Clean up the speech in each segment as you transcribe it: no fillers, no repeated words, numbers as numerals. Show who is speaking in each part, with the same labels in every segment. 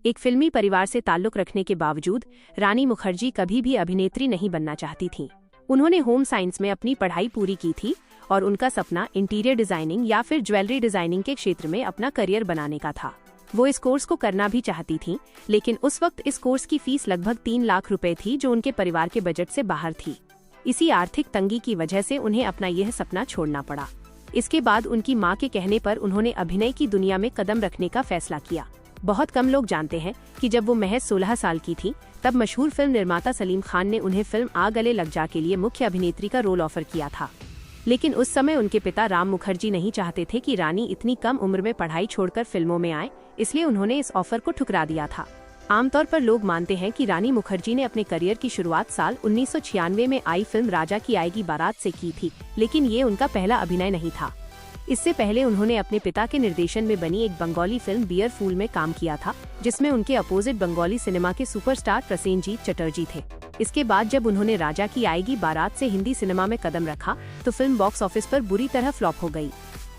Speaker 1: एक फिल्मी परिवार से ताल्लुक रखने के बावजूद रानी मुखर्जी कभी भी अभिनेत्री नहीं बनना चाहती थीं। उन्होंने होम साइंस में अपनी पढ़ाई पूरी की थी और उनका सपना इंटीरियर डिजाइनिंग या फिर ज्वेलरी डिजाइनिंग के क्षेत्र में अपना करियर बनाने का था। वो इस कोर्स को करना भी चाहती थीं, लेकिन उस वक्त इस कोर्स की फीस लगभग 3 लाख रुपए थी, जो उनके परिवार के बजट से बाहर थी। इसी आर्थिक तंगी की वजह से उन्हें अपना यह सपना छोड़ना पड़ा। इसके बाद उनकी मां के कहने पर उन्होंने अभिनय की दुनिया में कदम रखने का फैसला किया। बहुत कम लोग जानते हैं कि जब वो महज 16 साल की थी, तब मशहूर फिल्म निर्माता सलीम खान ने उन्हें फिल्म आ गले लग जा के लिए मुख्य अभिनेत्री का रोल ऑफर किया था। लेकिन उस समय उनके पिता राम मुखर्जी नहीं चाहते थे कि रानी इतनी कम उम्र में पढ़ाई छोड़कर फिल्मों में आए, इसलिए उन्होंने इस ऑफर को ठुकरा दिया था। आमतौर पर लोग मानते हैं कि रानी मुखर्जी ने अपने करियर की शुरुआत साल 1996 में आई फिल्म राजा की आएगी बारात से की थी, लेकिन ये उनका पहला अभिनय नहीं था। इससे पहले उन्होंने अपने पिता के निर्देशन में बनी एक बंगाली फिल्म बियर फूल में काम किया था, जिसमें उनके अपोजिट बंगाली सिनेमा के सुपरस्टार प्रसेनजीत चटर्जी थे। इसके बाद जब उन्होंने राजा की आएगी बारात से हिंदी सिनेमा में कदम रखा, तो फिल्म बॉक्स ऑफिस पर बुरी तरह फ्लॉप हो गई।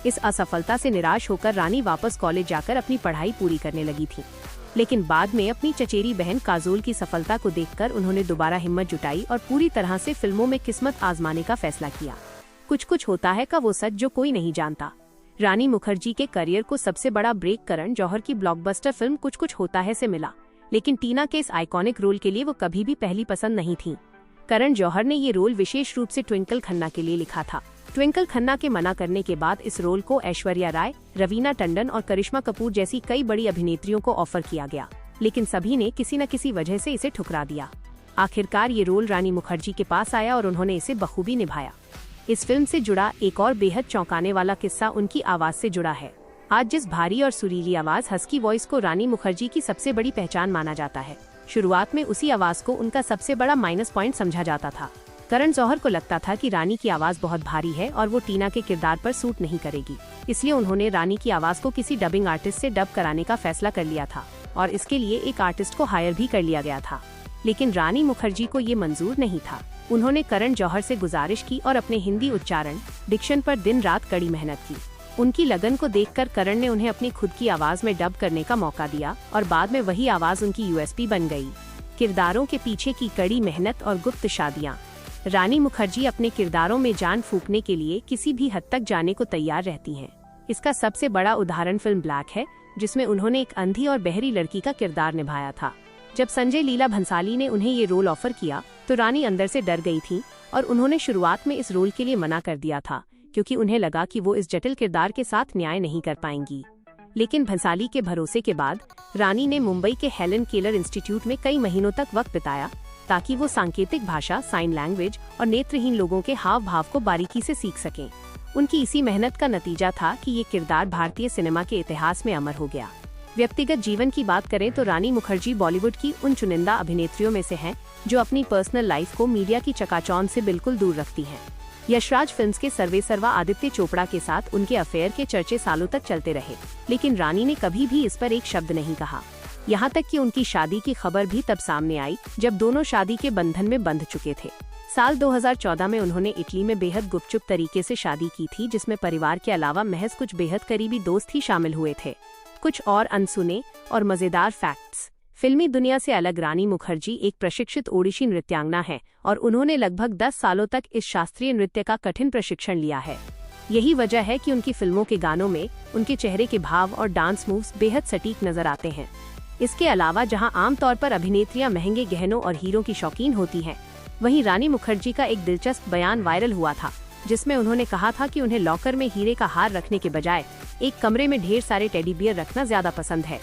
Speaker 1: इस असफलता से निराश होकर रानी वापस कॉलेज जाकर अपनी पढ़ाई पूरी करने लगी थी। लेकिन बाद में अपनी चचेरी बहन काजोल की सफलता को देखकर उन्होंने दोबारा हिम्मत जुटाई और पूरी तरह से फिल्मों में किस्मत आजमाने का फैसला किया। कुछ कुछ होता है का वो सच जो कोई नहीं जानता। रानी मुखर्जी के करियर को सबसे बड़ा ब्रेक करण जौहर की ब्लॉकबस्टर फिल्म कुछ कुछ होता है से मिला, लेकिन टीना के इस आइकॉनिक रोल के लिए वो कभी भी पहली पसंद नहीं थी। करण जौहर ने ये रोल विशेष रूप से ट्विंकल खन्ना के लिए लिखा था। ट्विंकल खन्ना के मना करने के बाद इस रोल को ऐश्वर्या राय, रवीना टंडन और करिश्मा कपूर जैसी कई बड़ी अभिनेत्रियों को ऑफर किया गया, लेकिन सभी ने किसी न किसी वजह से इसे ठुकरा दिया। आखिरकार ये रोल रानी मुखर्जी के पास आया और उन्होंने इसे बखूबी निभाया। इस फिल्म से जुड़ा एक और बेहद चौंकाने वाला किस्सा उनकी आवाज से जुड़ा है। आज जिस भारी और सुरीली आवाज हस्की वॉइस को रानी मुखर्जी की सबसे बड़ी पहचान माना जाता है, शुरुआत में उसी आवाज को उनका सबसे बड़ा माइनस पॉइंट समझा जाता था। करण जौहर को लगता था कि रानी की आवाज बहुत भारी है और वो टीना के किरदार पर सूट नहीं करेगी, इसलिए उन्होंने रानी की आवाज को किसी डबिंग आर्टिस्ट से डब कराने का फैसला कर लिया था और इसके लिए एक आर्टिस्ट को हायर भी कर लिया गया था। लेकिन रानी मुखर्जी को ये मंजूर नहीं था। उन्होंने करण जौहर से गुजारिश की और अपने हिंदी उच्चारण डिक्शन पर दिन रात कड़ी मेहनत की। उनकी लगन को देखकर करण ने उन्हें अपनी खुद की आवाज में डब करने का मौका दिया और बाद में वही आवाज उनकी यूएसपी बन गई। किरदारों के पीछे की कड़ी मेहनत और गुप्त शादियाँ। रानी मुखर्जी अपने किरदारों में जान फूंकने के लिए किसी भी हद तक जाने को तैयार रहती हैं। इसका सबसे बड़ा उदाहरण फिल्म ब्लैक है, जिसमें उन्होंने एक अंधी और बहरी लड़की का किरदार निभाया था। जब संजय लीला भंसाली ने उन्हें ये रोल ऑफर किया तो रानी अंदर से डर गई थी और उन्होंने शुरुआत में इस रोल के लिए मना कर दिया था, क्योंकि उन्हें लगा कि वो इस जटिल किरदार के साथ न्याय नहीं कर पाएंगी। लेकिन भंसाली के भरोसे के बाद रानी ने मुंबई के हेलन केलर इंस्टीट्यूट में कई महीनों तक वक्त बिताया, ताकि वो सांकेतिक भाषा, साइन लैंग्वेज और नेत्रहीन लोगों के हाव भाव को बारीकी से सीख सकें। उनकी इसी मेहनत का नतीजा था कि ये किरदार भारतीय सिनेमा के इतिहास में अमर हो गया। व्यक्तिगत जीवन की बात करें तो रानी मुखर्जी बॉलीवुड की उन चुनिंदा अभिनेत्रियों में से हैं जो अपनी पर्सनल लाइफ को मीडिया की चकाचौंध से बिल्कुल दूर रखती हैं। यशराज फिल्म्स के सर्वेसर्वा आदित्य चोपड़ा के साथ उनके अफेयर के चर्चे सालों तक चलते रहे, लेकिन रानी ने कभी भी इस पर एक शब्द नहीं कहा। यहाँ तक कि उनकी शादी की खबर भी तब सामने आई जब दोनों शादी के बंधन में बंध चुके थे। साल 2014 में उन्होंने इटली में बेहद गुपचुप तरीके से शादी की थी, जिसमें परिवार के अलावा महज कुछ बेहद करीबी दोस्त ही शामिल हुए थे। कुछ और अनसुने और मजेदार फैक्ट्स। फिल्मी दुनिया से अलग रानी मुखर्जी एक प्रशिक्षित ओडिशी नृत्यांगना है और उन्होंने लगभग 10 सालों तक इस शास्त्रीय नृत्य का कठिन प्रशिक्षण लिया है। यही वजह है कि उनकी फिल्मों के गानों में उनके चेहरे के भाव और डांस मूव्स बेहद सटीक नजर आते हैं। इसके अलावा जहां आमतौर पर अभिनेत्रियां महंगे गहनों और हीरों की शौकीन होती हैं, वहीं रानी मुखर्जी का एक दिलचस्प बयान वायरल हुआ था, जिसमें उन्होंने कहा था कि उन्हें लॉकर में हीरे का हार रखने के बजाय एक कमरे में ढेर सारे टेडी बियर रखना ज्यादा पसंद है।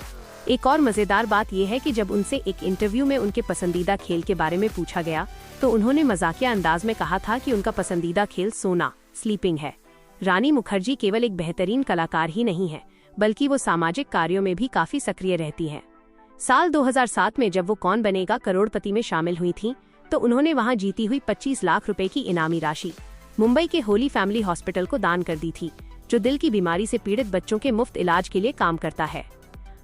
Speaker 1: एक और मजेदार बात यह है कि जब उनसे एक इंटरव्यू में उनके पसंदीदा खेल के बारे में पूछा गया तो उन्होंने मजाकिया अंदाज में कहा था कि उनका पसंदीदा खेल सोना, स्लीपिंग है। रानी मुखर्जी केवल एक बेहतरीन कलाकार ही नहीं है, बल्कि वो सामाजिक कार्यों में भी काफी सक्रिय रहती हैं। साल 2007 में जब वो कौन बनेगा करोड़पति में शामिल हुई थीं, तो उन्होंने वहां जीती हुई 25 लाख रुपए की इनामी राशि मुंबई के होली फैमिली हॉस्पिटल को दान कर दी थी, जो दिल की बीमारी से पीड़ित बच्चों के मुफ्त इलाज के लिए काम करता है।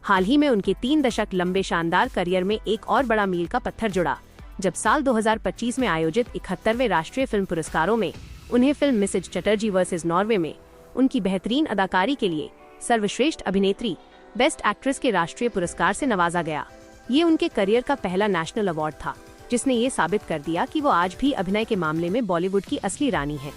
Speaker 1: हाल ही में उनके 3 दशक लंबे शानदार करियर में एक और बड़ा मील का पत्थर जुड़ा, जब साल 2025 में आयोजित 71वें राष्ट्रीय फिल्म पुरस्कारों में उन्हें film Mrs Chatterjee versus Norway में उनकी बेहतरीन अदाकारी के लिए सर्वश्रेष्ठ अभिनेत्री बेस्ट एक्ट्रेस के राष्ट्रीय पुरस्कार से नवाजा गया। ये उनके करियर का पहला नेशनल अवार्ड था, जिसने ये साबित कर दिया कि वो आज भी अभिनय के मामले में बॉलीवुड की असली रानी है।